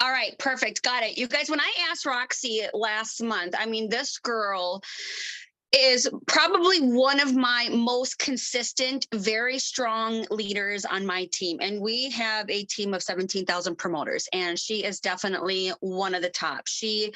All right, perfect. Got it. You guys, when I asked Roxy last month, I mean, this girl is probably one of my most consistent, very strong leaders on my team. And we have a team of 17,000 promoters, and she is definitely one of the top. She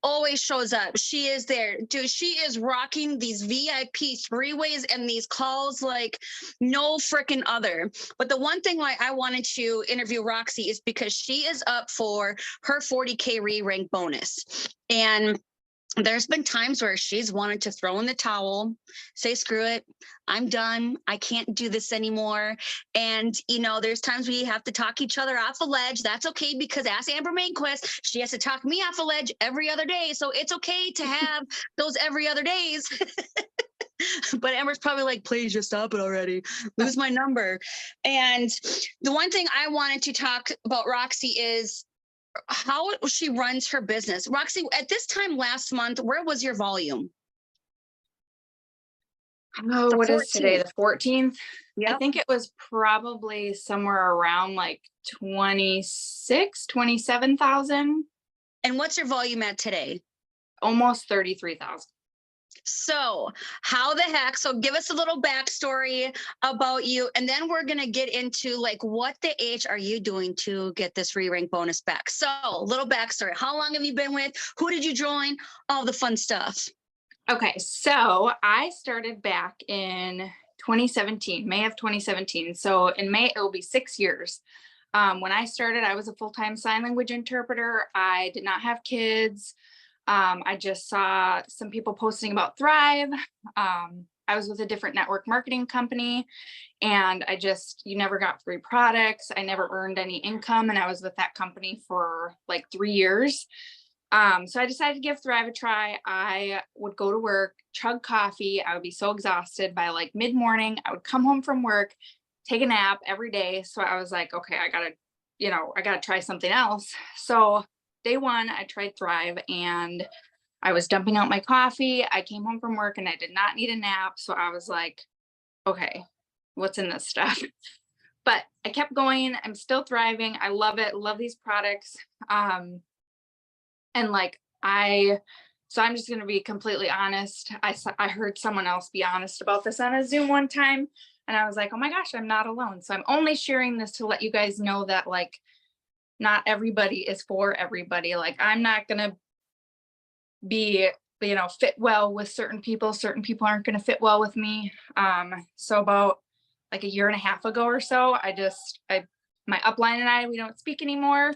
always shows up. She is there. Dude, she is rocking these VIP three-ways and these calls like no freaking other. But the one thing why I wanted to interview Roxy is because she is up for her 40K re-rank bonus. And there's been times where she's wanted to throw in the towel, say, screw it, I'm done. I can't do this anymore. And, there's times we have to talk each other off a ledge. That's okay, because ask Amber Mainquist, she has to talk me off a ledge every other day. So it's okay to have those every other days. But Amber's probably like, please just stop it already. Lose my number. And the one thing I wanted to talk about Roxy is how she runs her business. Roxy, at this time last month, where was your volume? Oh, what is today? The 14th? Yeah. I think it was probably somewhere around like 27,000. And what's your volume at today? Almost 33,000. So how the heck, so give us a little backstory about you, and then we're going to get into like, what the H are you doing to get this re-rank bonus back? So little backstory. How long have you been with? Who did you join? All the fun stuff. Okay. So I started back in 2017, May of 2017. So in May, it will be 6 years. When I started, I was a full-time sign language interpreter. I did not have kids. I just saw some people posting about Thrive. I was with a different network marketing company, and you never got free products. I never earned any income, and I was with that company for like 3 years. So I decided to give Thrive a try. I would go to work, chug coffee. I would be so exhausted by like mid-morning. I would come home from work, take a nap every day. So I was like, okay, I gotta try something else. So day one, I tried Thrive, and I was dumping out my coffee. I came home from work and I did not need a nap. So I was like, okay, what's in this stuff? But I kept going. I'm still thriving. I love it. Love these products. And so I'm just going to be completely honest. I heard someone else be honest about this on a Zoom one time, and I was like, oh my gosh, I'm not alone. So I'm only sharing this to let you guys know that like, not everybody is for everybody. Like, I'm not going to be, fit well with certain people. Certain people aren't going to fit well with me. So about like a year and a half ago or so, my upline and we don't speak anymore.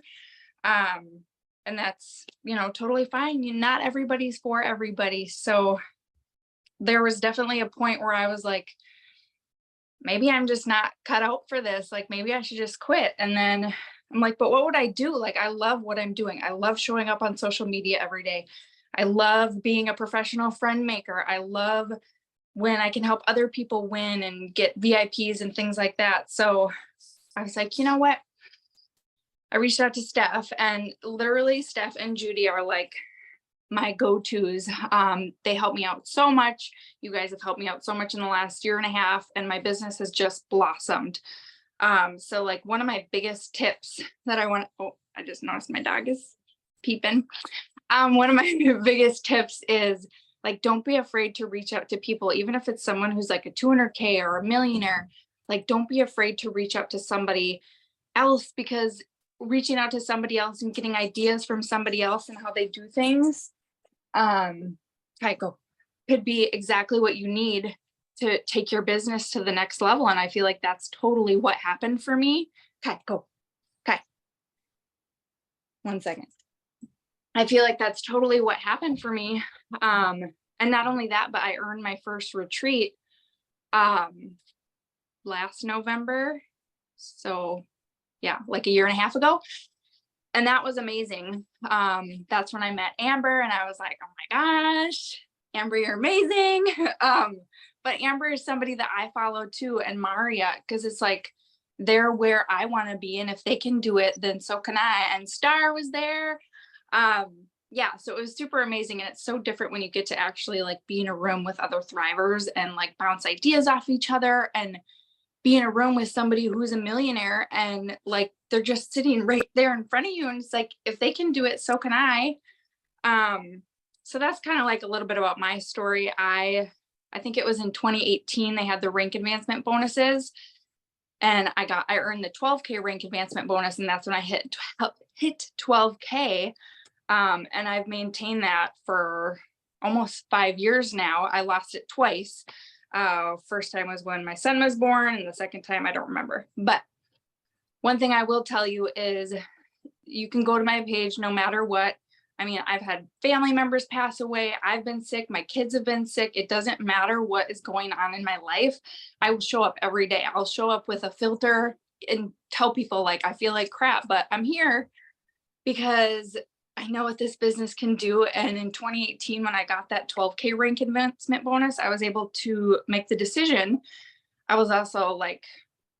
And that's, totally fine. Not everybody's for everybody. So there was definitely a point where I was like, maybe I'm just not cut out for this. Like, maybe I should just quit. And then I'm like, but what would I do? Like, I love what I'm doing. I love showing up on social media every day. I love being a professional friend maker. I love when I can help other people win and get VIPs and things like that. So I was like, you know what? I reached out to Steph, and literally Steph and Judy are like my go-tos. They help me out so much. You guys have helped me out so much in the last year and a half, and my business has just blossomed. So like one of my biggest tips that I just noticed my dog is peeping. One of my biggest tips is like, don't be afraid to reach out to people, even if it's someone who's like a 200K or a millionaire. Like, don't be afraid to reach out to somebody else, because reaching out to somebody else and getting ideas from somebody else and how they do things, could be exactly what you need to take your business to the next level. And I feel like that's totally what happened for me. Okay, go. Okay. 1 second. I feel like that's totally what happened for me. And not only that, but I earned my first retreat last November. So yeah, like a year and a half ago. And that was amazing. That's when I met Amber, and I was like, oh my gosh, Amber, you're amazing. But Amber is somebody that I follow too, and Maria, because it's like, they're where I want to be. And if they can do it, then so can I. And Star was there. Yeah, so it was super amazing. And it's so different when you get to actually like be in a room with other thrivers and like bounce ideas off each other. And be in a room with somebody who's a millionaire and like they're just sitting right there in front of you, and it's like, if they can do it, so can I. So that's kind of like a little bit about my story. I think it was in 2018 they had the rank advancement bonuses, and I earned the 12K rank advancement bonus, and that's when I hit 12K. And I've maintained that for almost 5 years now. I lost it twice. First time was when my son was born, and the second time I don't remember. But one thing I will tell you is you can go to my page no matter what. I mean, I've had family members pass away. I've been sick. My kids have been sick. It doesn't matter what is going on in my life. I will show up every day. I'll show up with a filter and tell people like, I feel like crap, but I'm here because I know what this business can do. And in 2018, when I got that 12K rank advancement bonus, I was able to make the decision. I was also like,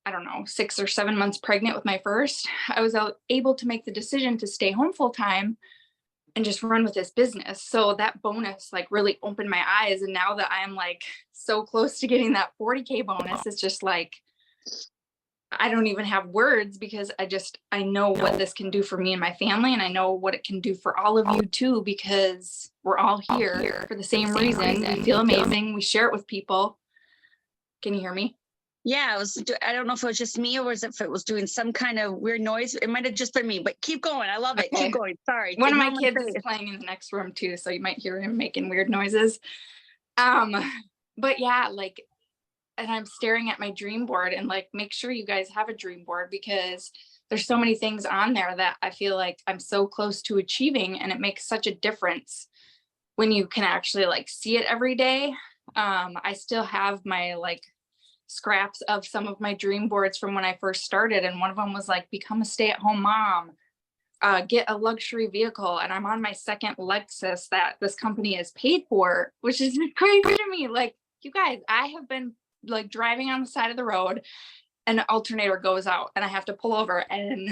I don't know, 6 or 7 months pregnant with my first. I was able to make the decision to stay home full time and just run with this business. So that bonus like really opened my eyes. And now that I'm like so close to getting that 40K bonus, it's just like, I don't even have words, because I know what this can do for me and my family. And I know what it can do for all of you too, because we're all here for the same reason. We feel amazing. We share it with people. Can you hear me? Yeah, I don't know if it was just me or if it was doing some kind of weird noise. It might have just been me, but keep going. I love it. Okay. Keep going. Sorry. One of my kids is playing in the next room too, so you might hear him making weird noises. But yeah, like, and I'm staring at my dream board, and like, make sure you guys have a dream board, because there's so many things on there that I feel like I'm so close to achieving, and it makes such a difference when you can actually like see it every day. I still have my like scraps of some of my dream boards from when I first started, and one of them was like, become a stay-at-home mom, get a luxury vehicle, and I'm on my second Lexus that this company is paid for, which is crazy to me. Like, you guys, I have been like driving on the side of the road and the alternator goes out and I have to pull over, and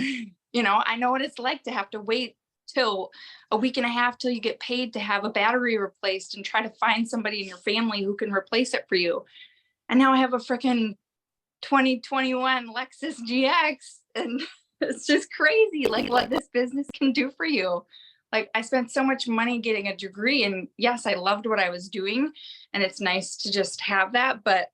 you know, I know what it's like to have to wait till a week and a half till you get paid to have a battery replaced and try to find somebody in your family who can replace it for you. And now I have a freaking 2021 Lexus GX, and it's just crazy like what this business can do for you. Like, I spent so much money getting a degree, and yes, I loved what I was doing, and it's nice to just have that, but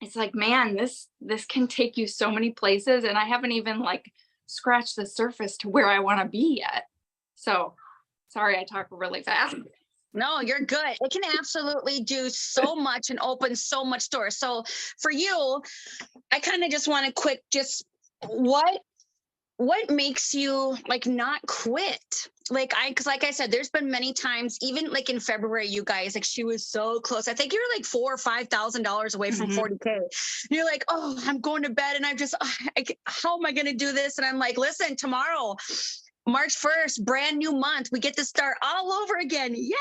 it's like, man, this can take you so many places, and I haven't even like scratched the surface to where I want to be yet. So sorry, I talk really fast. No, you're good. It can absolutely do so much and open so much doors. So for you, I kind of just want to quick, just what makes you like not quit? Because like I said, there's been many times, even like in February, you guys, like she was so close. I think you were like $4,000 or $5,000 away from 40K. And you're like, oh, I'm going to bed, and I'm just, how am I going to do this? And I'm like, listen, tomorrow, March 1st, brand new month, we get to start all over again. Yay!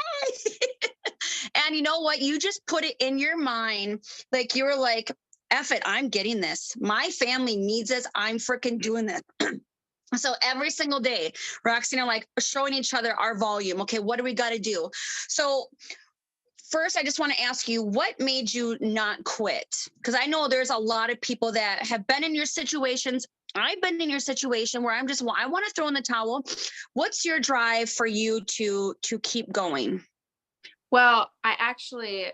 And you know what? You just put it in your mind, like you were like, F it, I'm getting this. My family needs this. I'm freaking doing this. So every single day, Roxy and I like showing each other our volume. Okay, what do we got to do? So first, I just want to ask you, what made you not quit? Because I know there's a lot of people that have been in your situations. I've been in your situation where I want to throw in the towel. What's your drive for you to keep going? Well,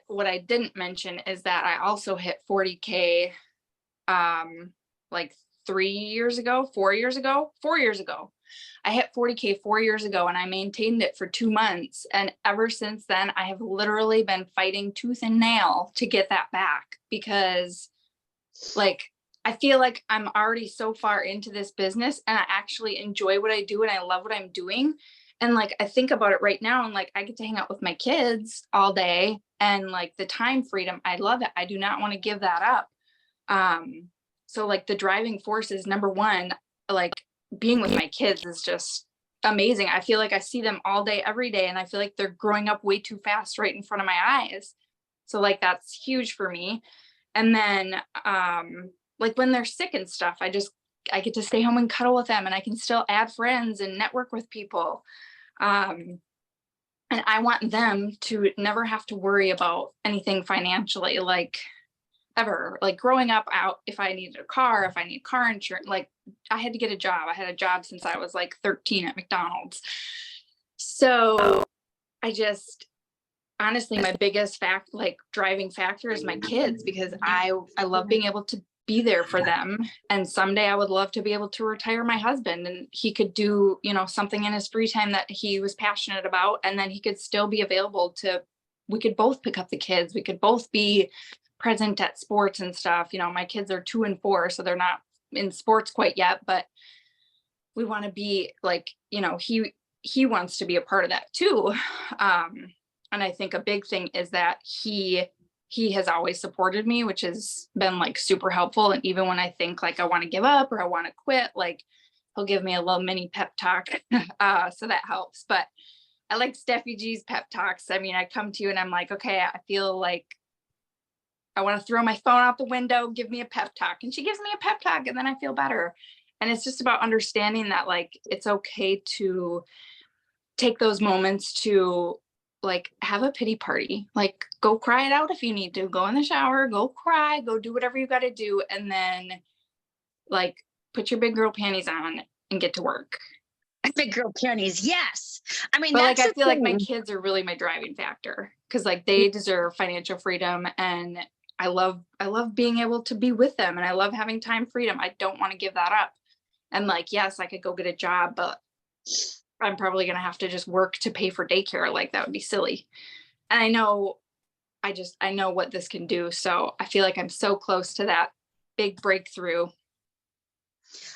what I didn't mention is that I also hit 40K like 4 years ago. I hit 40K 4 years ago, and I maintained it for 2 months. And ever since then, I have literally been fighting tooth and nail to get that back, because like, I feel like I'm already so far into this business, and I actually enjoy what I do, and I love what I'm doing. And like, I think about it right now, and like, I get to hang out with my kids all day, and like the time freedom, I love it. I do not want to give that up. So like the driving force is number one, like being with my kids is just amazing. I feel like I see them all day, every day, and I feel like they're growing up way too fast right in front of my eyes. So like, that's huge for me. And then, like when they're sick and stuff, I get to stay home and cuddle with them, and I can still add friends and network with people. And I want them to never have to worry about anything financially. Like, ever. Like growing up out, if I needed a car, if I need car insurance, like I had to get a job. I had a job since I was like 13 at McDonald's. So I just honestly, my biggest driving factor is my kids, because I love being able to be there for them. And someday I would love to be able to retire my husband and he could do, something in his free time that he was passionate about. And then he could still be available we could both pick up the kids. We could both be present at sports and stuff. My kids are 2 and 4, so they're not in sports quite yet, but we want to be he wants to be a part of that too. And I think a big thing is that he has always supported me, which has been like super helpful. And even when I think like I want to give up or I want to quit, like he'll give me a little mini pep talk. So that helps. But I like Steffi G's pep talks. I mean, I come to you and I'm like, okay, I feel like I want to throw my phone out the window, give me a pep talk. And she gives me a pep talk and then I feel better. And it's just about understanding that like, it's okay to take those moments to like have a pity party, like go cry it out if you need to, go in the shower, go cry, go do whatever you got to do. And then like put your big girl panties on and get to work. Big girl panties. Yes. I mean, but that's like, I feel like my kids are really my driving factor because like they deserve financial freedom. And I love being able to be with them. And I love having time freedom. I don't want to give that up. And like, yes, I could go get a job, but I'm probably going to have to just work to pay for daycare. Like that would be silly. And I know what this can do. So I feel like I'm so close to that big breakthrough.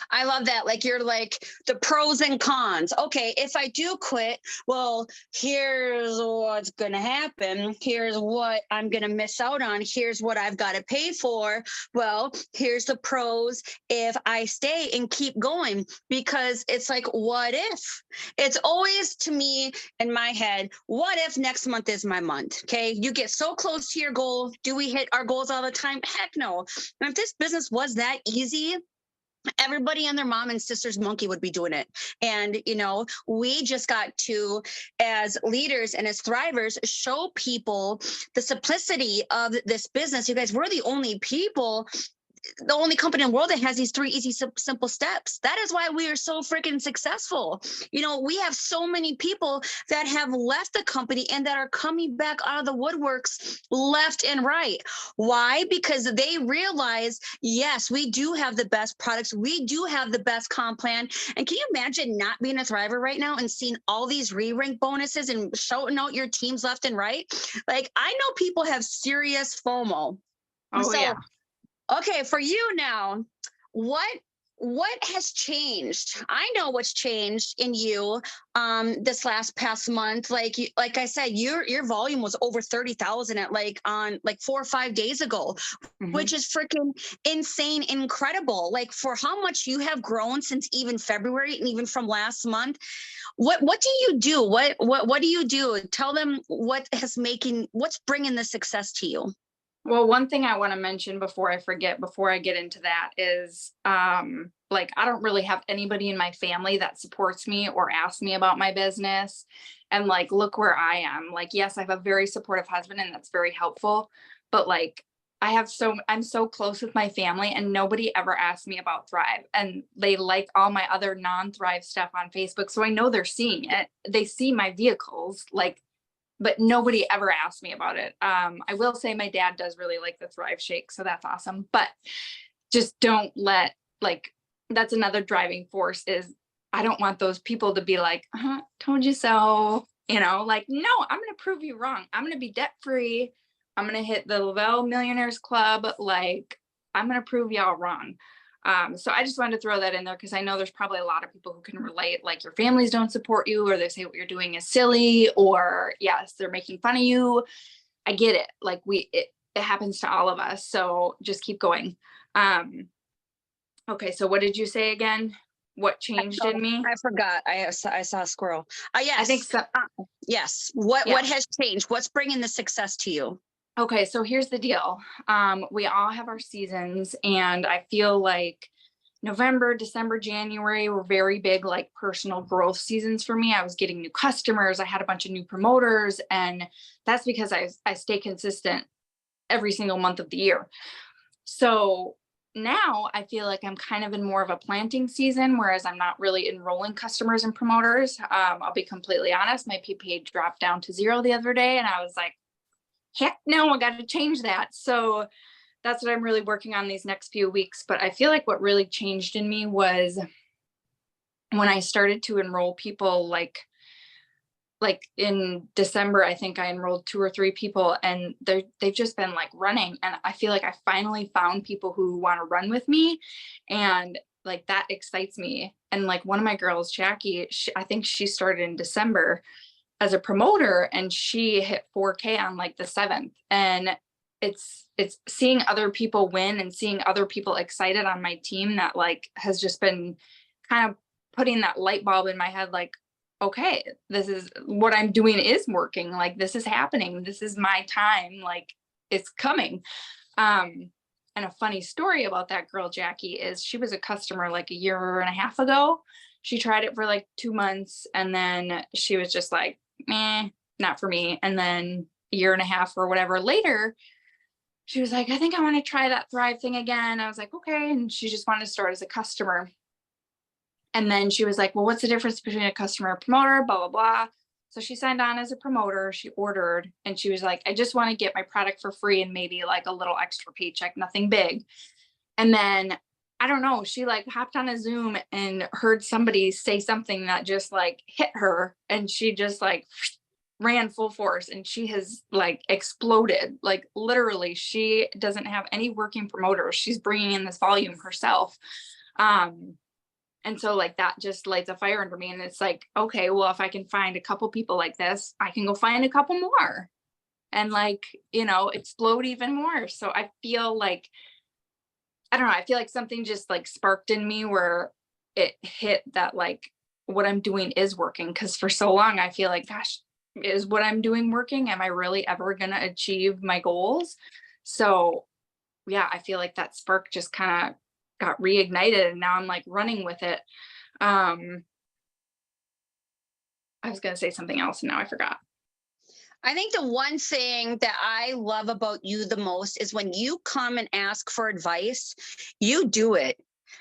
I love that. Like you're like the pros and cons. Okay, if I do quit, well, here's what's going to happen. Here's what I'm going to miss out on. Here's what I've got to pay for. Well, here's the pros if I stay and keep going, because it's like, what if? It's always to me in my head, what if next month is my month? Okay, you get so close to your goal. Do we hit our goals all the time? Heck no. And if this business was that easy, everybody and their mom and sister's monkey would be doing it. And, we just got to, as leaders and as thrivers, show people the simplicity of this business. You guys, we're the only company in the world that has these 3 easy, simple steps. That is why we are so freaking successful. We have so many people that have left the company and that are coming back out of the woodworks left and right. Why? Because they realize, yes, we do have the best products. We do have the best comp plan. And can you imagine not being a thriver right now and seeing all these re-rank bonuses and shouting out your teams left and right? Like, I know people have serious FOMO. Oh, yeah. Okay, for you now, what has changed? I know what's changed in you this past month. Like I said, your volume was over 30,000 at 4 or 5 days ago, which is freaking insane, incredible. Like for how much you have grown since even February and even from last month. What do you do? What do you do? Tell them what's bringing the success to you. Well, one thing I want to mention before I forget, before I get into that is, I don't really have anybody in my family that supports me or asks me about my business. And look where I am. Yes, I have a very supportive husband and that's very helpful, but I'm so close with my family and nobody ever asked me about Thrive, and they like all my other non-Thrive stuff on Facebook. So I know they're seeing it. They see my vehicles, but nobody ever asked me about it. I will say my dad does really like the Thrive Shake, so that's awesome. But just don't let, that's another driving force is I don't want those people to be like, told you so, no, I'm going to prove you wrong. I'm going to be debt free. I'm going to hit the Lavelle Millionaires Club. I'm going to prove y'all wrong. So I just wanted to throw that in there because I know there's probably a lot of people who can relate, your families don't support you, or they say what you're doing is silly, or yes, they're making fun of you. I get it. It happens to all of us. So just keep going. Okay. So what did you say again? What changed in me? I forgot. I saw a squirrel. Yes. I think so. Yes. What has changed? What's bringing the success to you? Okay, so here's the deal. We all have our seasons, and I feel like November, December, January were very big, personal growth seasons for me. I was getting new customers. I had a bunch of new promoters, and that's because I stay consistent every single month of the year. So now I feel like I'm kind of in more of a planting season, whereas I'm not really enrolling customers and promoters. I'll be completely honest, my PPA dropped down to 0 the other day, and I was like, heck no, I got to change that. So that's what I'm really working on these next few weeks. But I feel like what really changed in me was when I started to enroll people, like in December, I think I enrolled 2 or 3 people, and they've just been like running. And I feel like I finally found people who want to run with me. And like, that excites me. And like one of my girls, Jackie, I think she started in December as a promoter, and she hit 4K on like the 7th. And it's seeing other people win and seeing other people excited on my team that like has just been kind of putting that light bulb in my head, like, okay, this is what I'm doing is working. Like, this is happening. This is my time. Like, it's coming. And a funny story about that girl, Jackie, is she was a customer like a year and a half ago. She tried it for like 2 months, and then she was just like, meh, not for me. And then a year and a half or whatever later, she was like, I think I want to try that Thrive thing again. I was like, okay. And she just wanted to start as a customer. And then she was like, well, what's the difference between a customer and a promoter, blah, blah, blah. So she signed on as a promoter, she ordered, and she was like, I just want to get my product for free and maybe like a little extra paycheck, nothing big. And then, I don't know, she like hopped on a Zoom and heard somebody say something that just like hit her, and she just like ran full force, and she has like exploded. Like, literally, she doesn't have any working promoters. She's bringing in this volume herself. And so like that just lights a fire under me. And it's like, okay, well, if I can find a couple people like this, I can go find a couple more and like, explode even more. So I feel like, I don't know, I feel like something just like sparked in me where it hit that like what I'm doing is working. Cause for so long, I feel like, gosh, is what I'm doing working? Am I really ever going to achieve my goals? So yeah, I feel like that spark just kind of got reignited, and now I'm like running with it. I was going to say something else and now I forgot. I think the one thing that I love about you the most is when you come and ask for advice, you do it.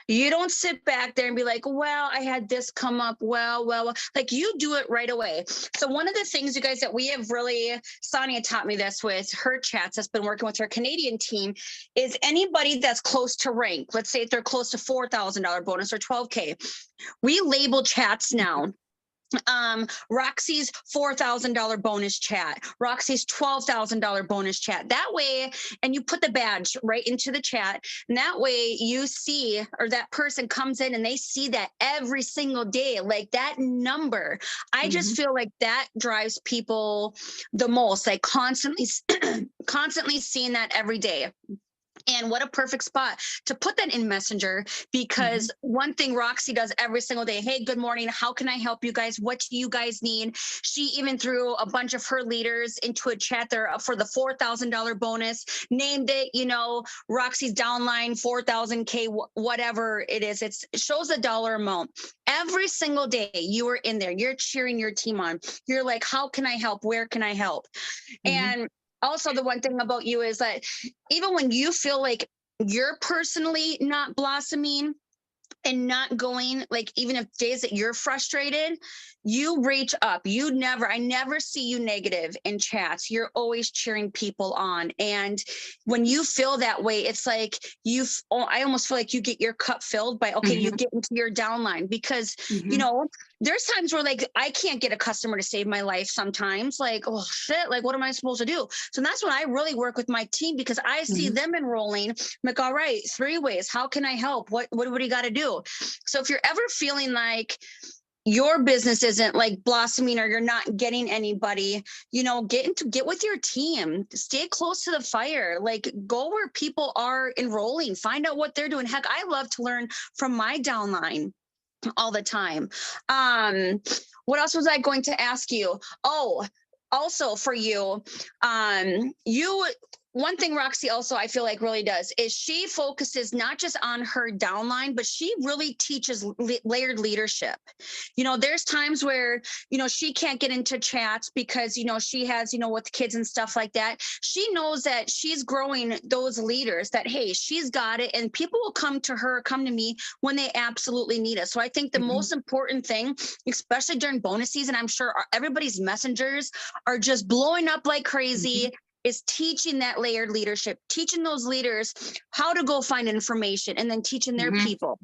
You don't sit back there and be like, well, I had this come up. Well, like you do it right away. So one of the things, you guys, that we have really, Sonia taught me this with her chats that's been working with her Canadian team, is anybody that's close to rank, let's say if they're close to $4,000 bonus or 12K, we label chats now. Roxy's $4,000 bonus chat, Roxy's $12,000 bonus chat. That way, and you put the badge right into the chat. And that way you see, or that person comes in and they see that every single day, like that number. I just feel like that drives people the most, like constantly seeing that every day. And what a perfect spot to put that in Messenger, because one thing Roxy does every single day, hey, good morning. How can I help you guys? What do you guys need? She even threw a bunch of her leaders into a chat there for the $4,000 bonus, named it, Roxy's downline, 4,000K, whatever it is. It shows a dollar amount. Every single day you are in there, you're cheering your team on. You're like, how can I help? Where can I help? And also, the one thing about you is that even when you feel like you're personally not blossoming and not going, like even if days that you're frustrated, you reach up. I never see you negative in chats. You're always cheering people on. And when you feel that way, it's like I almost feel like you get your cup filled by, okay, you get into your downline, because, there's times where like, I can't get a customer to save my life sometimes, like, oh shit, like, what am I supposed to do? So that's when I really work with my team, because I see them enrolling. I'm like, all right, 3 ways. How can I help? What do you got to do? So if you're ever feeling like your business isn't like blossoming or you're not getting anybody, get with your team, stay close to the fire, like go where people are enrolling, find out what they're doing. Heck, I love to learn from my downline all the time. What else was I going to ask you? Oh, also for you, one thing Roxy also I feel like really does is she focuses not just on her downline, but she really teaches layered leadership. There's times where, she can't get into chats because, she has, with kids and stuff like that. She knows that she's growing those leaders that, hey, she's got it. And people will come to me when they absolutely need us. So I think the most important thing, especially during bonus season, I'm sure everybody's messengers are just blowing up like crazy. Is teaching that layered leadership, teaching those leaders how to go find information and then teaching their people.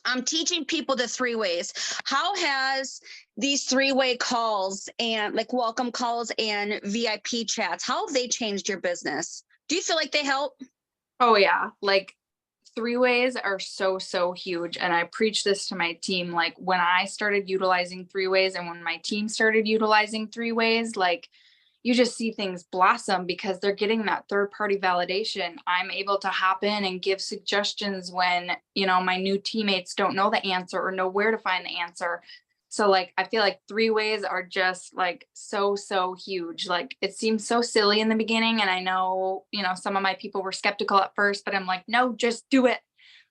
I'm teaching people the 3 ways. How has these 3-way calls and like welcome calls and VIP chats, how have they changed your business? Do you feel like they help? Oh yeah. Like 3-ways are so huge. And I preach this to my team. Like when I started utilizing 3-ways and when my team started utilizing 3-ways, like you just see things blossom because they're getting that third party validation. I'm able to hop in and give suggestions when, my new teammates don't know the answer or know where to find the answer. So like, I feel like 3-ways are just like so huge. Like it seems so silly in the beginning. And I know, some of my people were skeptical at first, but I'm like, no, just do it.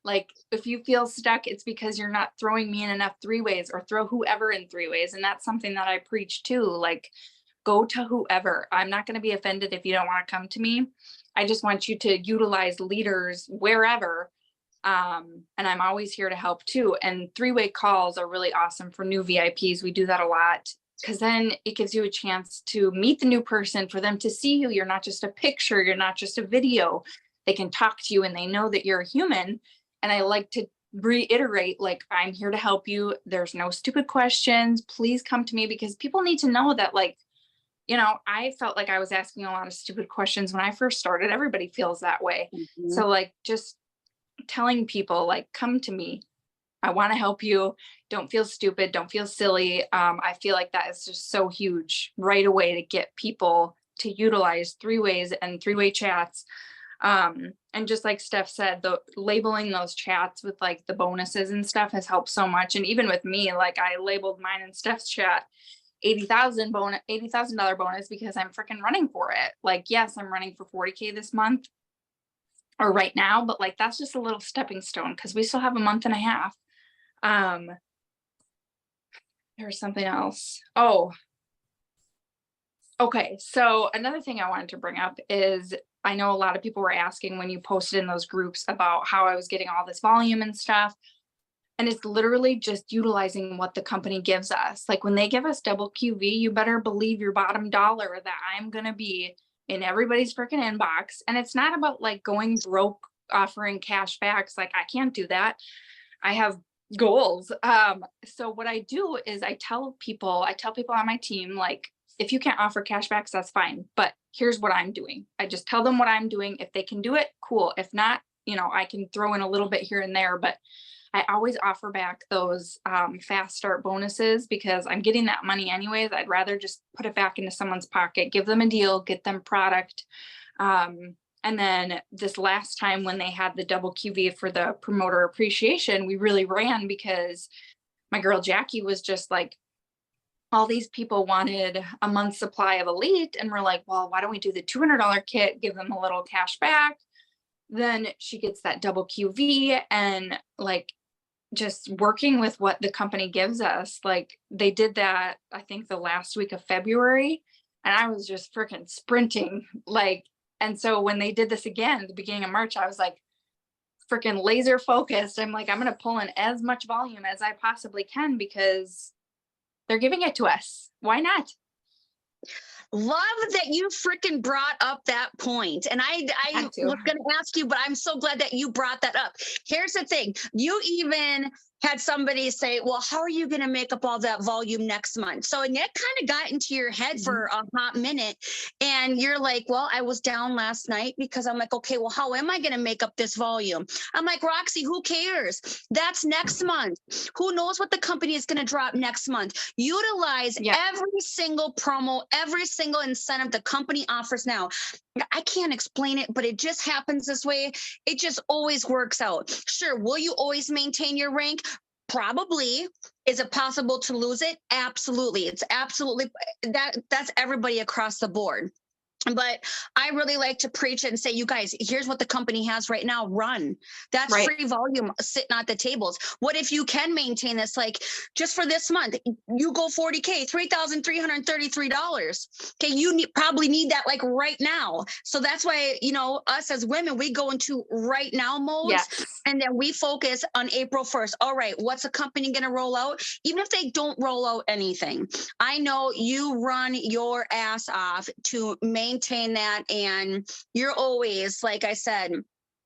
Like if you feel stuck, it's because you're not throwing me in enough 3-ways or throw whoever in 3-ways. And that's something that I preach too. Like, go to whoever. I'm not going to be offended if you don't want to come to me. I just want you to utilize leaders wherever. And I'm always here to help too. And 3-way calls are really awesome for new VIPs. We do that a lot because then it gives you a chance to meet the new person, for them to see you. You're not just a picture. You're not just a video. They can talk to you and they know that you're a human. And I like to reiterate, like, I'm here to help you. There's no stupid questions. Please come to me, because people need to know that, like, I felt like I was asking a lot of stupid questions when I first started. Everybody feels that way. So like just telling people, like, come to me. I want to help you. Don't feel stupid. Don't feel silly. I feel like that is just so huge right away to get people to utilize 3-ways and 3-way chats. And just like Steph said, the labeling those chats with like the bonuses and stuff has helped so much. And even with me, like I labeled mine and Steph's chat $80,000 bonus because I'm freaking running for it. Like, yes, I'm running for 40K this month or right now, but like, that's just a little stepping stone because we still have a month and a half. There's something else. Oh, okay. So another thing I wanted to bring up is I know a lot of people were asking when you posted in those groups about how I was getting all this volume and stuff. And it's literally just utilizing what the company gives us. Like when they give us double QV, you better believe your bottom dollar that I'm going to be in everybody's freaking inbox. And it's not about like going broke offering cash backs. Like I can't do that. I have goals. So what I do is I tell people on my team, like, if you can't offer cash backs, that's fine. But here's what I'm doing. I just tell them what I'm doing. If they can do it, cool. If not, I can throw in a little bit here and there, but I always offer back those fast start bonuses because I'm getting that money anyways. I'd rather just put it back into someone's pocket, give them a deal, get them product. And then this last time when they had the double QV for the promoter appreciation, we really ran because my girl Jackie was just like, all these people wanted a month's supply of Elite. And we're like, well, why don't we do the $200 kit, give them a little cash back. Then she gets that double QV, and like, just working with what the company gives us. Like they did that, I think the last week of February, and I was just freaking sprinting. Like, and so when they did this again at the beginning of March, I was like freaking laser focused. I'm like, I'm going to pull in as much volume as I possibly can because they're giving it to us. Why not? Love that you freaking brought up that point. And I was going to ask you, but I'm so glad that you brought that up. Here's the thing. You even had somebody say, well, how are you going to make up all that volume next month? So, and that kind of got into your head for a hot minute. And you're like, well, I was down last night because I'm like, okay, well, how am I going to make up this volume? I'm like, Roxy, who cares? That's next month. Who knows what the company is going to drop next month? Utilize every single promo, every single incentive the company offers now. I can't explain it, but it just happens this way. It just always works out. Sure. Will you always maintain your rank? Probably. Is it possible to lose it? Absolutely. It's absolutely that's everybody across the board. But I really like to preach and say, you guys, here's what the company has right now. Run. That's Right. free volume sitting at the tables. What if you can maintain this? Like just for this month, you go 40K, $3,333. Okay. Probably need that like right now. So that's why, us as women, we go into right now modes. Yes. And then we focus on April 1st. All right. What's a company going to roll out? Even if they don't roll out anything, I know you run your ass off to maintain that, and you're always, like I said,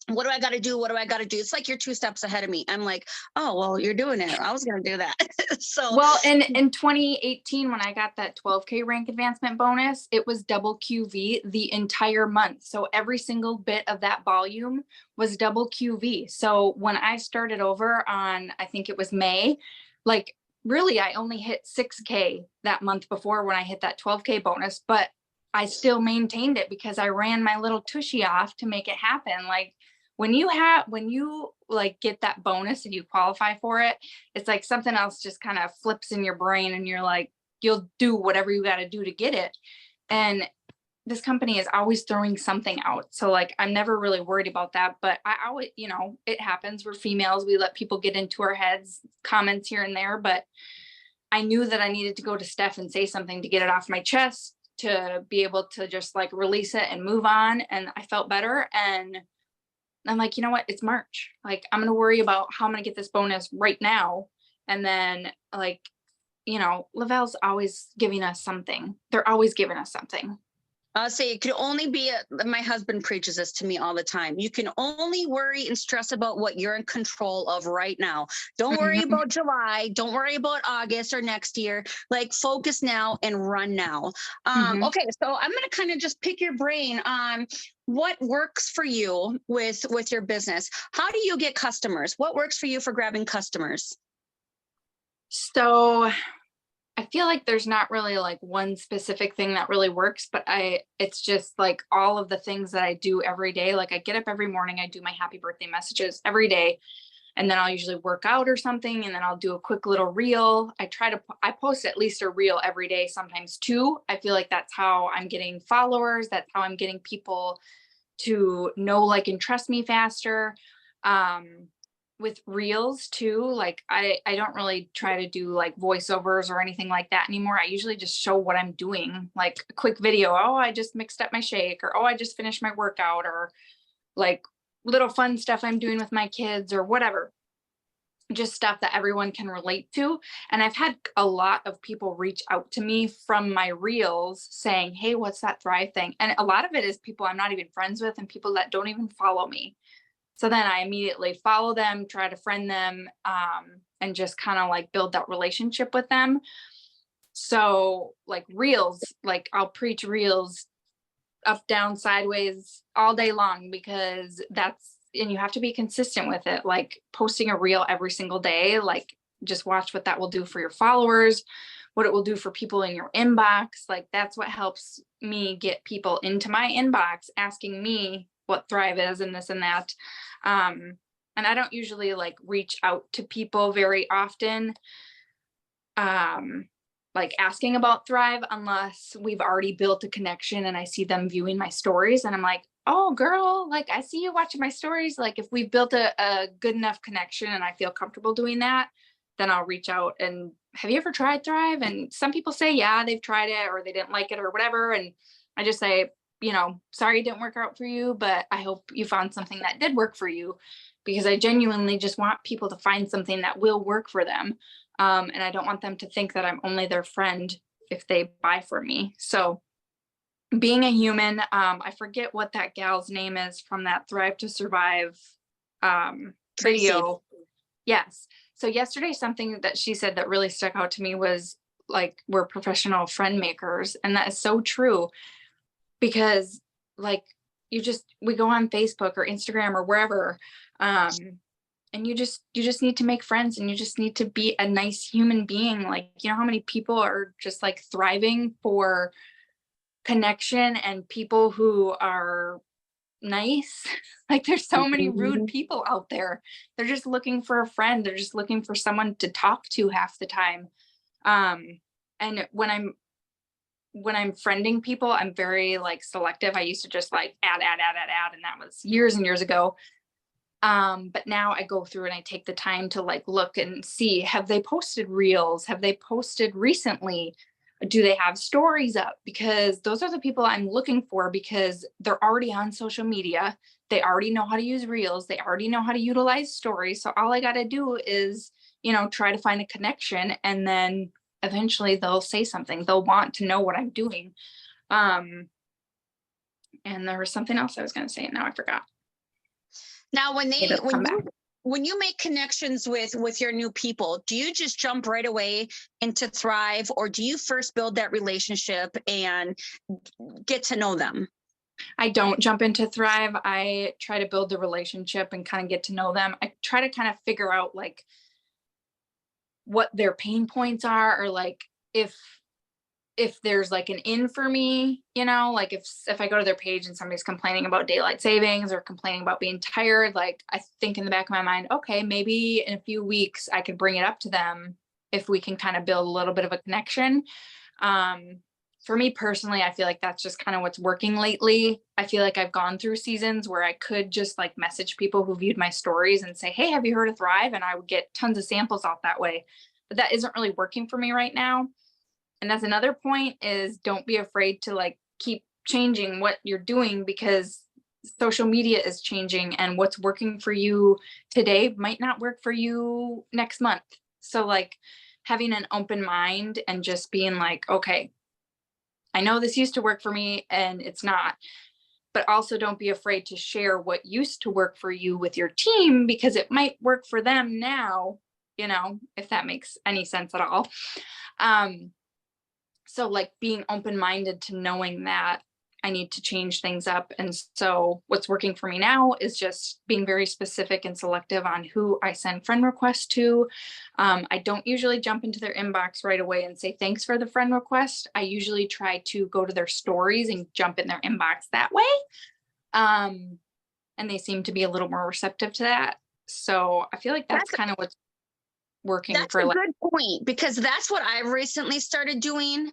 what do I got to do? What do I got to do? It's like you're 2 steps ahead of me. I'm like, oh, well, you're doing it. I was going to do that. So, well, in 2018, when I got that 12K rank advancement bonus, it was double QV the entire month. So every single bit of that volume was double QV. So when I started over on, I think it was May, like really, I only hit 6K that month before when I hit that 12K bonus, but I still maintained it because I ran my little tushy off to make it happen. Like when you like get that bonus and you qualify for it, it's like something else just kind of flips in your brain and you're like, you'll do whatever you got to do to get it. And this company is always throwing something out. So like, I'm never really worried about that, but I always, it happens. We're females. We let people get into our heads, comments here and there, but I knew that I needed to go to Steph and say something to get it off my chest, to be able to just like release it and move on. And I felt better. And I'm like, you know what? It's March. Like, I'm going to worry about how I'm going to get this bonus right now. And then like, Lavelle's always giving us something. They're always giving us something. I'll say it could only be my husband preaches this to me all the time. You can only worry and stress about what you're in control of right now. Don't worry about July. Don't worry about August or next year. Like focus now and run now. Okay, so I'm going to kind of just pick your brain on what works for you with your business. How do you get customers? What works for you for grabbing customers? So I feel like there's not really like one specific thing that really works, but it's just like all of the things that I do every day. Like I get up every morning, I do my happy birthday messages every day. And then I'll usually work out or something. And then I'll do a quick little reel. I post at least a reel every day, sometimes two. I feel like that's how I'm getting followers. That's how I'm getting people to know, like, and trust me faster. With reels too, like I don't really try to do like voiceovers or anything like that anymore. I usually just show what I'm doing, like a quick video. Oh, I just mixed up my shake, or oh, I just finished my workout, or like little fun stuff I'm doing with my kids or whatever. Just stuff that everyone can relate to. And I've had a lot of people reach out to me from my reels saying, hey, what's that Thrive thing? And a lot of it is people I'm not even friends with and people that don't even follow me. So then I immediately follow them, try to friend them, and just kind of like build that relationship with them. So like reels, like I'll preach reels up, down, sideways all day long, because and you have to be consistent with it. Like posting a reel every single day, like just watch what that will do for your followers, what it will do for people in your inbox. Like that's what helps me get people into my inbox asking me what Thrive is and this and that. And I don't usually like reach out to people very often, like asking about Thrive, unless we've already built a connection and I see them viewing my stories and I'm like, oh girl, like I see you watching my stories. Like if we've built a good enough connection and I feel comfortable doing that, then I'll reach out and, have you ever tried Thrive? And some people say, yeah, they've tried it or they didn't like it or whatever. And I just say, sorry it didn't work out for you, but I hope you found something that did work for you, because I genuinely just want people to find something that will work for them. And I don't want them to think that I'm only their friend if they buy from me. So being a human, I forget what that gal's name is from that Thrive to Survive video. Yes. So yesterday, something that she said that really stuck out to me was like, we're professional friend makers. And that is so true. Because like we go on Facebook or Instagram or wherever, and you just need to make friends and you just need to be a nice human being. Like, how many people are just like thriving for connection and people who are nice. Like there's so many rude people out there. They're just looking for a friend. They're just looking for someone to talk to half the time. And when I'm when I'm friending people, I'm very like selective. I used to just like add, and that was years and years ago. But now I go through and I take the time to like look and see, have they posted reels? Have they posted recently? Do they have stories up? Because those are the people I'm looking for, because they're already on social media. They already know how to use reels. They already know how to utilize stories. So all I got to do is, try to find a connection, and then eventually they'll say something. They'll want to know what I'm doing. And there was something else I was going to say, and now I forgot. Now, Maybe it'll come back. when you make connections with your new people, do you just jump right away into Thrive, or do you first build that relationship and get to know them? I don't jump into Thrive. I try to build the relationship and kind of get to know them. I try to kind of figure out like what their pain points are, or like if there's like an in for me, like if I go to their page and somebody's complaining about daylight savings or complaining about being tired, like I think in the back of my mind, okay, maybe in a few weeks I could bring it up to them if we can kind of build a little bit of a connection. For me personally, I feel like that's just kind of what's working lately. I feel like I've gone through seasons where I could just like message people who viewed my stories and say, hey, have you heard of Thrive? And I would get tons of samples out that way. But that isn't really working for me right now. And that's another point, is don't be afraid to like keep changing what you're doing, because social media is changing, and what's working for you today might not work for you next month. So like having an open mind and just being like, okay, I know this used to work for me and it's not, but also don't be afraid to share what used to work for you with your team, because it might work for them now, if that makes any sense at all. So like being open-minded to knowing that I need to change things up. And so what's working for me now is just being very specific and selective on who I send friend requests to. I don't usually jump into their inbox right away and say, thanks for the friend request. I usually try to go to their stories and jump in their inbox that way. And they seem to be a little more receptive to that. So I feel like that's kind of what's working. That's a good point, because that's what I've recently started doing,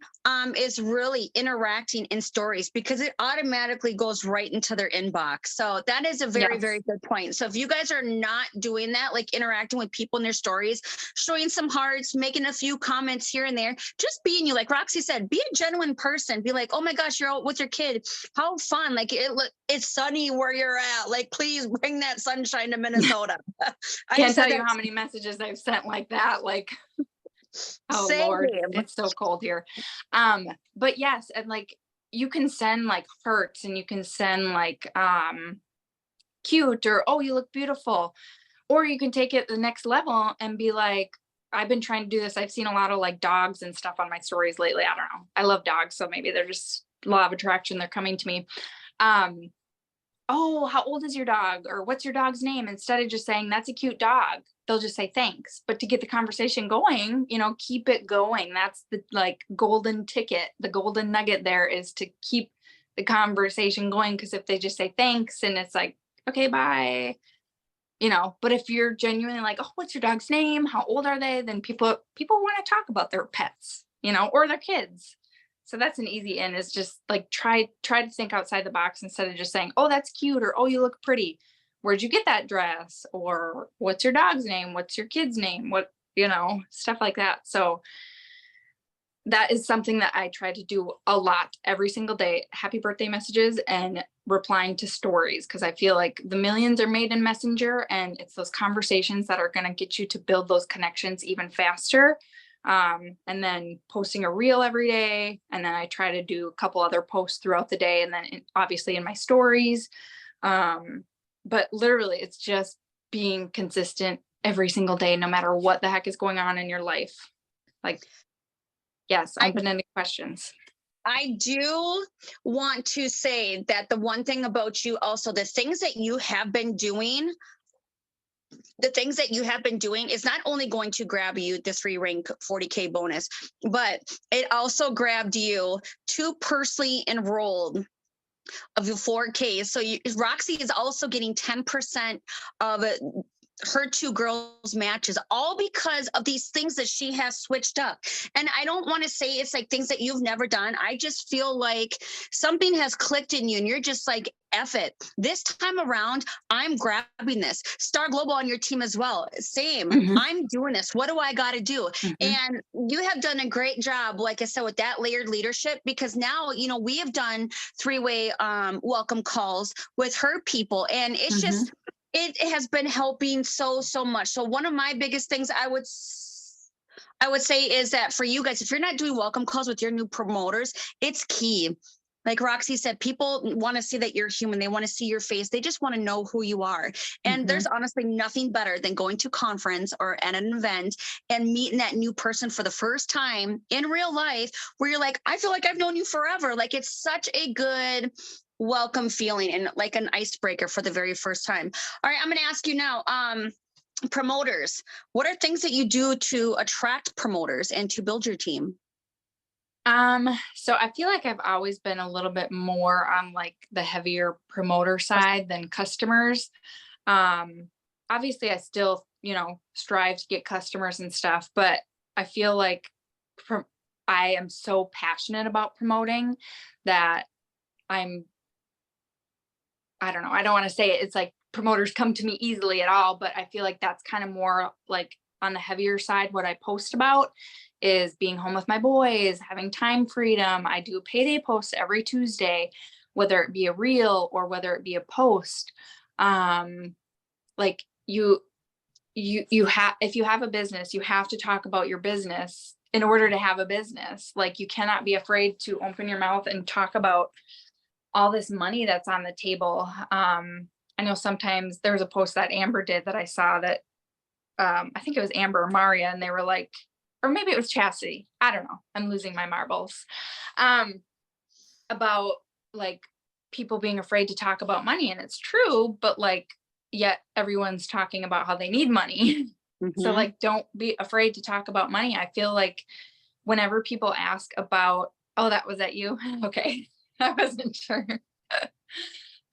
is really interacting in stories, because it automatically goes right into their inbox. So that is a very, very good point. So if you guys are not doing that, like interacting with people in their stories, showing some hearts, making a few comments here and there, just being you, like Roxy said, be a genuine person. Be like, oh my gosh, you're out with your kid. How fun. Like it's sunny where you're at. Like, please bring that sunshine to Minnesota. I can't tell you how many messages I've sent like that. Like, oh Same. Lord, it's so cold here. But yes, and like you can send like hearts, and you can send like cute, or oh, you look beautiful, or you can take it the next level and be like, I've been trying to do this. I've seen a lot of like dogs and stuff on my stories lately. I don't know. I love dogs, so maybe they're just law of attraction. They're coming to me. Oh, how old is your dog? Or what's your dog's name? Instead of just saying, that's a cute dog, they'll just say thanks. But to get the conversation going, keep it going. That's the like golden ticket. The golden nugget there is to keep the conversation going. Because if they just say thanks and it's like, okay, bye, but if you're genuinely like, oh, what's your dog's name? How old are they? Then people want to talk about their pets, or their kids. So that's an easy in, is just like try to think outside the box, instead of just saying, oh, that's cute, or oh, you look pretty. Where'd you get that dress? Or what's your dog's name? What's your kid's name? What, stuff like that. So that is something that I try to do a lot every single day. Happy birthday messages and replying to stories, because I feel like the millions are made in Messenger, and it's those conversations that are going to get you to build those connections even faster. And then posting a reel every day. And then I try to do a couple other posts throughout the day, and then obviously in my stories. But literally it's just being consistent every single day, no matter what the heck is going on in your life. Like, yes, open-ended questions. I do want to say that the one thing about you also, the things that you have been doing is not only going to grab you this free rank 40K bonus, but it also grabbed you 2 personally enrolled of your 4K. So Roxy is also getting 10% of her two girls matches, all because of these things that she has switched up. And I don't want to say it's like things that you've never done. I just feel like something has clicked in you and you're just like, F it. This time around, I'm grabbing this. Star Global on your team as well. Same. Mhm. I'm doing this. What do I got to do? Mhm. And you have done a great job, like I said, with that layered leadership, because now, you know, we have done three-way welcome calls with her people. And it's just, it has been helping so much. So one of my biggest things I would say is that for you guys, if you're not doing welcome calls with your new promoters, it's key. Like Roxy said, people want to see that you're human. They want to see your face. They just want to know who you are. And there's honestly nothing better than going to a conference or at an event and meeting that new person for the first time in real life, where you're like, I feel like I've known you forever. Like, it's such a good welcome feeling and like an icebreaker for the very first time. All right, I'm going to ask you now, promoters, what are things that you do to attract promoters and to build your team? So I feel like I've always been a little bit more on like the heavier promoter side than customers. Obviously I still, you know, strive to get customers and stuff, but I feel like I am so passionate about promoting that I don't know, I don't want to say it. It's like promoters come to me easily at all, but I feel like that's kind of more like on the heavier side. What I post about is being home with my boys, having time freedom. I do payday posts every Tuesday, whether it be a reel or whether it be a post. Like you have, if you have a business, you have to talk about your business in order to have a business. Like, you cannot be afraid to open your mouth and talk about all this money that's on the table. I know sometimes there was a post that Amber did that I saw that, I think it was Amber or Maria, and they were like, or maybe it was Chastity, I don't know, I'm losing my marbles, about like people being afraid to talk about money. And it's true, but like, yet everyone's talking about how they need money. So like, don't be afraid to talk about money. I feel like whenever people ask about, oh, that was at you. Okay. I wasn't sure.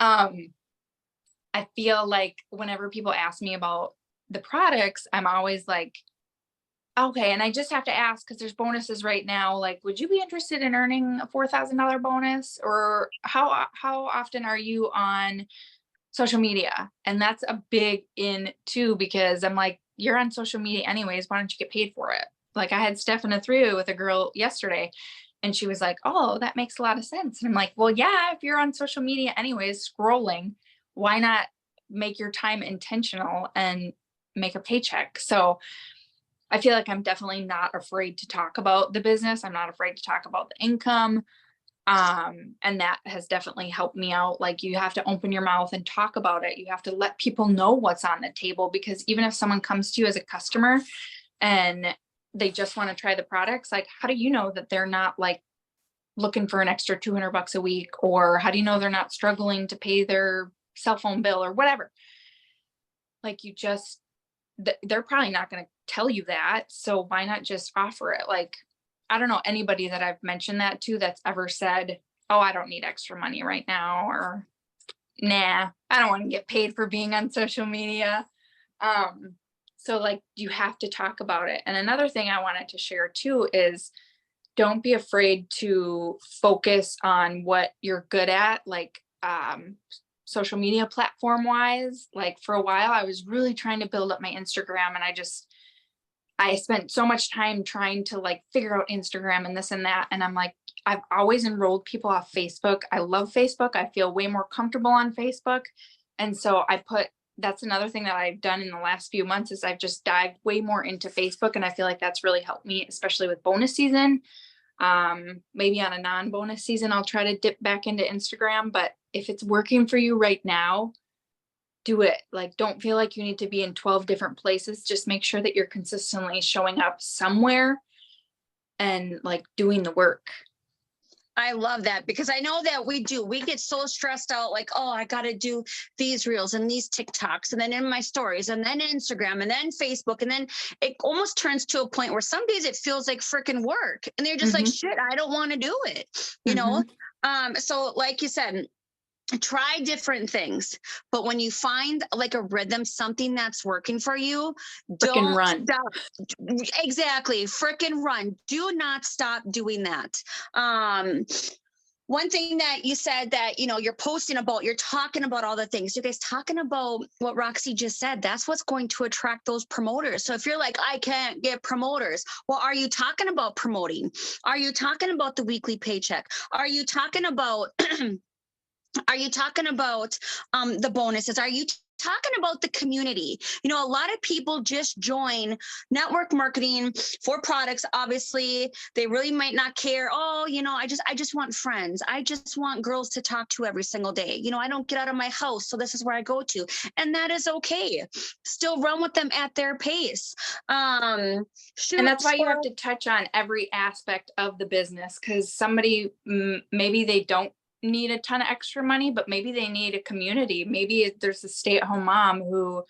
I feel like whenever people ask me about the products, I'm always like, okay. And I just have to ask, because there's bonuses right now. Like, would you be interested in earning a $4,000 bonus? Or how often are you on social media? And that's a big in too, because I'm like, you're on social media anyways, why don't you get paid for it? Like, I had Stephanie through with a girl yesterday, and she was like, oh, that makes a lot of sense. And I'm like, well, yeah, if you're on social media anyways, scrolling, why not make your time intentional and make a paycheck? So I feel like I'm definitely not afraid to talk about the business. I'm not afraid to talk about the income. And that has definitely helped me out. Like, you have to open your mouth and talk about it. You have to let people know what's on the table, because even if someone comes to you as a customer and they just want to try the products, like, how do you know that they're not like looking for an extra $200 a week? Or how do you know they're not struggling to pay their cell phone bill or whatever? Like, you just, they're probably not going to tell you that. So why not just offer it? Like, I don't know anybody that I've mentioned that to that's ever said, oh, I don't need extra money right now, or nah, I don't want to get paid for being on social media. So like, you have to talk about it. And another thing I wanted to share too is, don't be afraid to focus on what you're good at. Like, social media platform wise, like for a while I was really trying to build up my Instagram, and I spent so much time trying to like figure out Instagram and this and that. And I'm like, I've always enrolled people off Facebook. I love Facebook. I feel way more comfortable on Facebook. And so that's another thing that I've done in the last few months, is I've just dived way more into Facebook. And I feel like that's really helped me, especially with bonus season. Maybe on a non-bonus season, I'll try to dip back into Instagram, but if it's working for you right now, do it. Like, don't feel like you need to be in 12 different places. Just make sure that you're consistently showing up somewhere and like doing the work. I love that, because I know that we get so stressed out, like, oh, I got to do these reels and these TikToks, and then in my stories, and then Instagram, and then Facebook. And then it almost turns to a point where some days it feels like freaking work, and they're just like, shit, I don't want to do it, you know? So like you said, try different things, but when you find like a rhythm, something that's working for you, Freaking don't run. stop. Exactly, freaking run. Do not stop doing that. One thing that you said that, you're posting about, you're talking about all the things, you guys talking about what Roxy just said, that's what's going to attract those promoters. So if you're like, I can't get promoters, well, are you talking about promoting? Are you talking about the weekly paycheck? Are you talking about the bonuses? Are you talking about the community? A lot of people just join network marketing for products. Obviously, they really might not care. Oh, I just want friends. I just want girls to talk to every single day. I don't get out of my house, so this is where I go to. And that is okay. Still run with them at their pace. And that's why you have to touch on every aspect of the business, because somebody, maybe they don't need a ton of extra money, but maybe they need a community. Maybe there's a stay-at-home mom who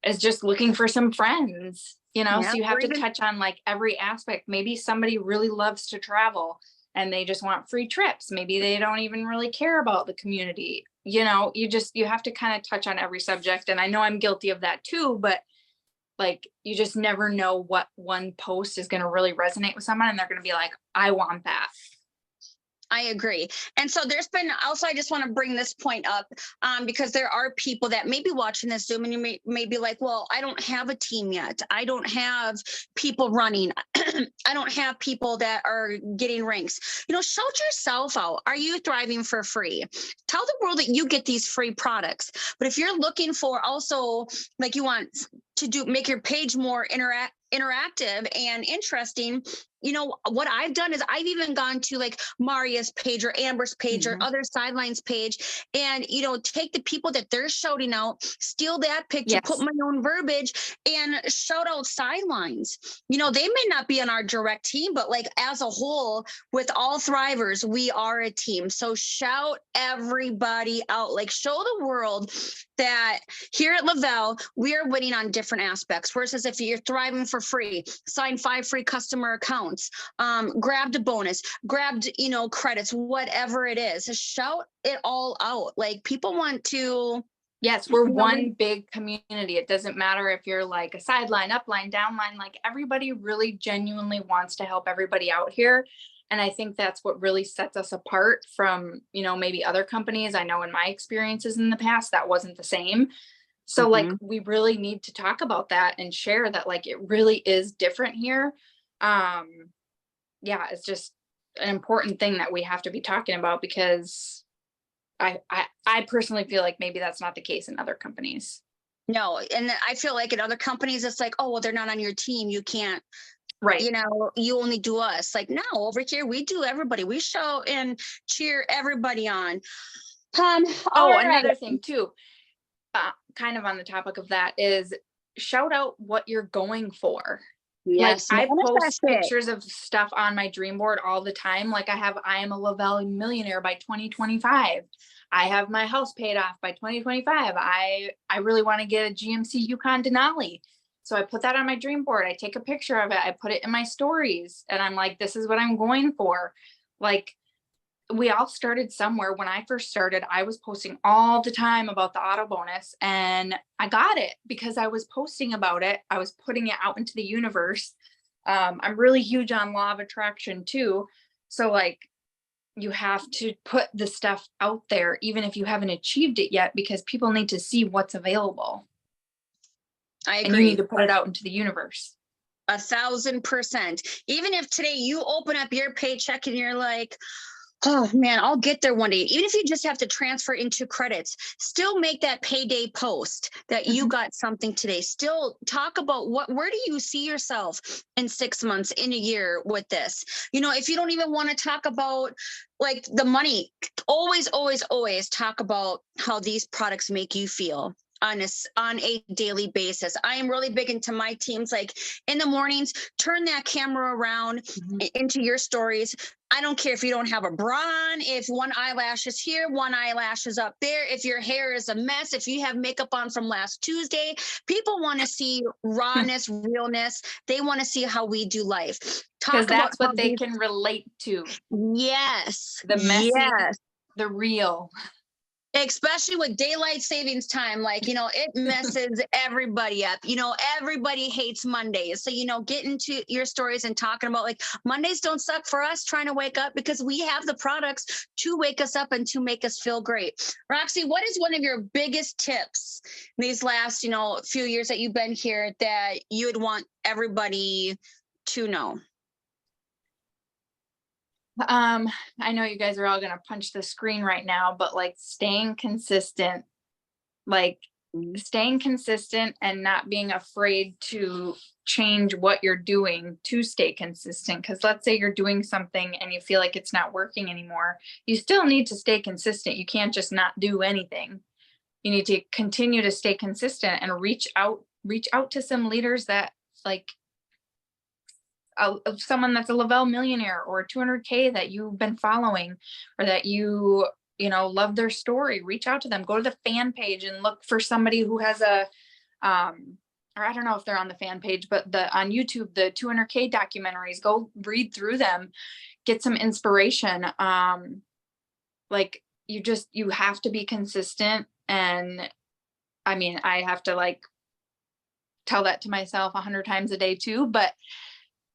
is just looking for some friends, Yeah, so you have to touch on like every aspect. Maybe somebody really loves to travel and they just want free trips. Maybe they don't even really care about the community. You have to kind of touch on every subject. And I know I'm guilty of that too, but like, you just never know what one post is going to really resonate with someone and they're going to be like, I want that. I agree. And so there's been also, I just want to bring this point up because there are people that may be watching this Zoom and you may be like, well, I don't have a team yet. I don't have people running. I don't have people that are getting ranks. Shout yourself out. Are you thriving for free? Tell the world that you get these free products. But if you're looking for also, like, you want to make your page more interactive and interesting, what I've done is I've even gone to like Maria's page or Amber's page or other sidelines page and, take the people that they're shouting out, steal that picture, Yes. put my own verbiage and shout out sidelines. They may not be on our direct team, but like as a whole, with all Thrivers, we are a team. So shout everybody out, like show the world that here at Lavelle, we are winning on different aspects. Versus if you're thriving for free, sign 5 free customer accounts, grabbed a bonus, grabbed, credits, whatever it is, shout it all out. Like people want to. Yes, we're one big community. It doesn't matter if you're like a sideline, upline, downline, like everybody really genuinely wants to help everybody out here. And I think that's what really sets us apart from, maybe other companies. I know in my experiences in the past, that wasn't the same. So like, we really need to talk about that and share that, like, it really is different here. Yeah, it's just an important thing that we have to be talking about because I personally feel like maybe that's not the case in other companies. No, and I feel like in other companies, it's like, oh, well, they're not on your team. You can't, right. You only do us. Like, no, over here, we do everybody. We shout and cheer everybody on. Another thing too, kind of on the topic of that is shout out what you're going for. Yes, like I post pictures of stuff on my dream board all the time. Like I am a Lavelle millionaire by 2025. I have my house paid off by 2025. I really want to get a GMC Yukon Denali. So I put that on my dream board. I take a picture of it. I put it in my stories and I'm like, this is what I'm going for. Like, we all started somewhere. When I first started, I was posting all the time about the auto bonus and I got it because I was posting about it. I was putting it out into the universe. I'm really huge on law of attraction too. So like, you have to put the stuff out there, even if you haven't achieved it yet, because people need to see what's available. I agree. And you need to put it out into the universe. 1,000%. Even if today you open up your paycheck and you're like, oh man, I'll get there one day. Even if you just have to transfer into credits, still make that payday post that you got something today. Still talk about where do you see yourself in 6 months, in a year with this? If you don't even want to talk about like the money, always talk about how these products make you feel on a daily basis. I am really big into my teams. Like in the mornings, turn that camera around into your stories. I don't care if you don't have a bra on, if one eyelash is here, one eyelash is up there, if your hair is a mess, if you have makeup on from last Tuesday. People want to see rawness, realness. They want to see how we do life. Because that's what they can relate to. Yes. The messy, the real. Especially with daylight savings time, like, it messes everybody up. Everybody hates Mondays. So, get into your stories and talking about like Mondays don't suck for us trying to wake up because we have the products to wake us up and to make us feel great. Roxy, what is one of your biggest tips these last, few years that you've been here that you would want everybody to know? I know you guys are all going to punch the screen right now, but like staying consistent and not being afraid to change what you're doing to stay consistent. Because let's say you're doing something and you feel like it's not working anymore. You still need to stay consistent. You can't just not do anything. You need to continue to stay consistent and reach out to some leaders that like someone that's a Lavelle millionaire or 200K that you've been following, or that you love their story. Reach out to them, go to the fan page and look for somebody who has a or I don't know if they're on the fan page, but on YouTube, the 200K documentaries, go read through them, get some inspiration. Like you have to be consistent. And I mean, I have to like tell that to myself 100 times a day too, but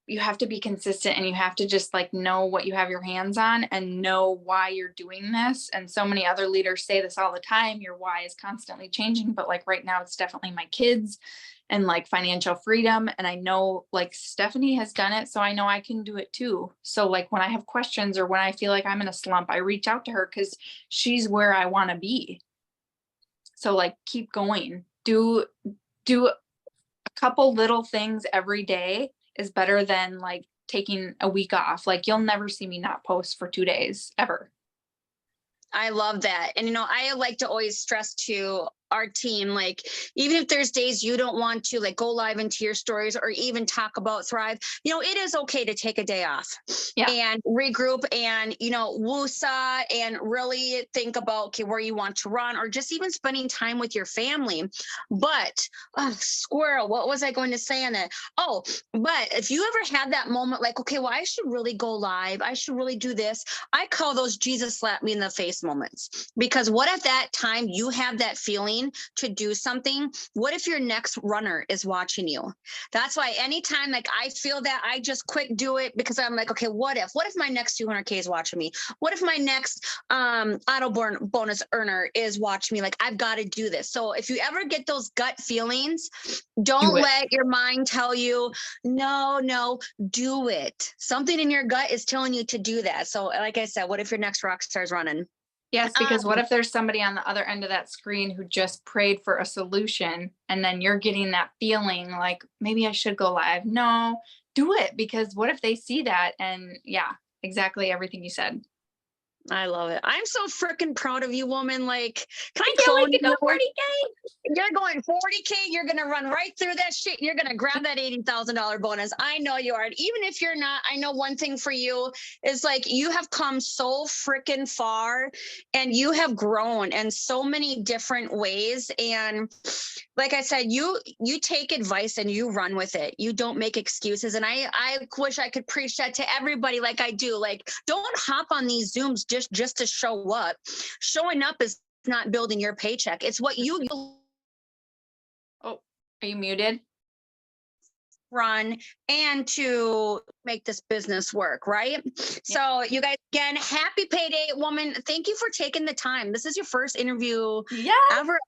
you have to be consistent and you have to just like know what you have your hands on and know why you're doing this. And so many other leaders say this all the time, your why is constantly changing, but like right now it's definitely my kids and like financial freedom. And I know like Stephanie has done it, so I know I can do it too. So like when I have questions or when I feel like I'm in a slump, I reach out to her because she's where I want to be. So like keep going, do a couple little things every day is better than like taking a week off. Like you'll never see me not post for 2 days ever. I love that. And, I like to always stress to our team, like, even if there's days you don't want to like go live into your stories or even talk about Thrive, it is okay to take a day off and regroup and, woosah and really think about, okay, where you want to run or just even spending time with your family. But squirrel, what was I going to say on that? Oh, but if you ever had that moment, like, okay, well, I should really go live. I should really do this. I call those Jesus slap me in the face moments, because what if that time you have that feeling to do something? What if your next runner is watching you? That's why anytime like I feel that, I just quick do it, because I'm like, okay, what if my next 200K is watching me? What if my next auto bonus earner is watching me? Like, I've got to do this. So if you ever get those gut feelings, don't let your mind tell you, no, do it. Something in your gut is telling you to do that. So like I said, what if your next rock star is running? Yes, because what if there's somebody on the other end of that screen who just prayed for a solution, and then you're getting that feeling like maybe I should go live? No, do it, because what if they see that? And yeah, exactly everything you said. I love it. I'm so freaking proud of you, woman. Like, can I can't clone wait to go you? 40K. You're going 40K. You're going to run right through that shit. You're going to grab that $80,000 bonus. I know you are. And even if you're not, I know one thing for you is like, you have come so freaking far and you have grown in so many different ways. And like I said, you take advice and you run with it. You don't make excuses. And I wish I could preach that to everybody like I do. Like, don't hop on these Zooms just to show up. Showing up is not building your paycheck. It's what you Oh, are you muted? Run and to make this business work, right? Yeah. So you guys, again, happy payday, woman. Thank you for taking the time. This is your first interview ever.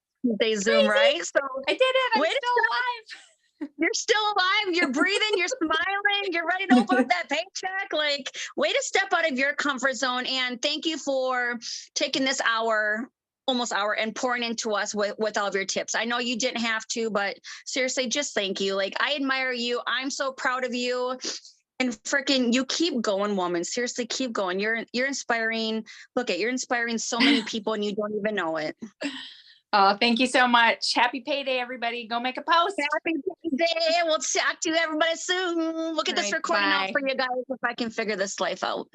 They Zoom, right? So I did it. I'm still alive. You're still alive. You're breathing. You're smiling. You're ready to open up that paycheck. Like, way to step out of your comfort zone. And thank you for taking this almost hour, and pouring into us with all of your tips. I know you didn't have to, but seriously, just thank you. Like, I admire you. I'm so proud of you. And freaking, you keep going, woman. Seriously, keep going. You're inspiring. You're inspiring so many people and you don't even know it. Oh, thank you so much. Happy payday, everybody. Go make a post. Happy payday. We'll talk to everybody soon. We'll get this recording out for you guys if I can figure this life out.